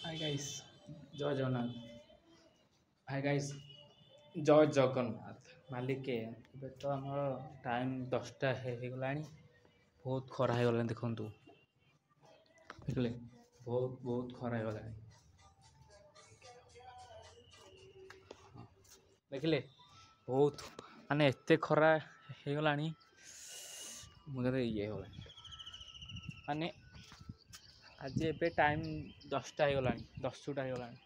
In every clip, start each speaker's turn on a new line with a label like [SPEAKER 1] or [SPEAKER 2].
[SPEAKER 1] Hi guys जय Jagannath. Hi guys जय जगन्नाथ मालिके ଏବେ ତ ଆମର ଟାଇମ୍ 10ଟା ହେଇଗଲାଣି। ବହୁତ ଖରା ହେଇଗଲାଣି ଦେଖନ୍ତୁ, ଦେଖିଲେ ବହୁତ ଖରା ହେଇଗଲାଣି। ଦେଖିଲେ ବହୁତ ମାନେ ଏତେ ଖରା ହେଇଗଲାଣି, ମୁଁ କେତେ ଇଏ ହେଇଗଲାଣି ମାନେ ଆଜି ଏବେ ଟାଇମ୍ 10ଟା ହେଇଗଲାଣି, 10ଟା ହେଇଗଲାଣି।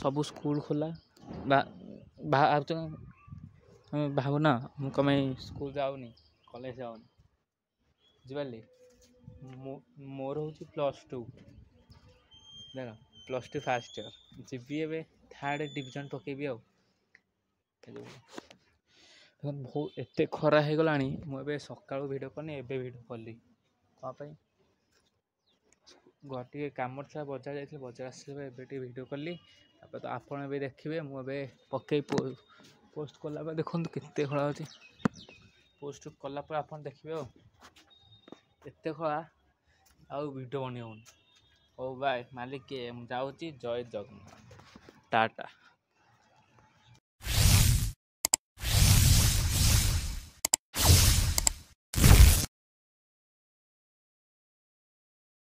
[SPEAKER 1] ସବୁ ସ୍କୁଲ ଖୋଲା ଭାବୁନା ମୁଁ କଣ ପାଇଁ ସ୍କୁଲ ଯାଉନି, କଲେଜ ଯାଉନି, ବୁଝିପାରିଲି। ମୋର ହେଉଛି +2, ଦେଖ +2 ଫାର୍ଷ୍ଟ ଇୟର, ଯିବି ଏବେ 3rd ଡିଭିଜନ୍ ପକେଇବି ଆଉ। ବହୁତ ଏତେ ଖରା ହେଇଗଲାଣି, ମୁଁ ଏବେ ସକାଳୁ ଭିଡ଼ିଓ କରିନି, ଏବେ ଭିଡ଼ିଓ କଲି କ'ଣ ପାଇଁ, ଟିକେ କାମ ଥିଲା, ବଜାର ଯାଇଥିଲି, ବଜାର ଆସିଲେ ଏବେ ଟିକେ ଭିଡ଼ିଓ କଲି। ତାପରେ ତ ଆପଣ ଏବେ ଦେଖିବେ, ମୁଁ ଏବେ ପକେଇ ପୋଷ୍ଟ କଲା ପରେ ଦେଖନ୍ତୁ କେତେ ଖରା ହେଉଛି। ପୋଷ୍ଟ କଲା ପରେ ଆପଣ ଦେଖିବେ ଆଉ ଏତେ ଖରା ଆଉ ଭିଡ଼ିଓ ବନେଇ ହେଉନି। ହଉ ବାଏ ମାଲିକେ, ମୁଁ ଯାଉଛି। ଜୟ ଜଗନ୍ନାଥ, ଟାଟା।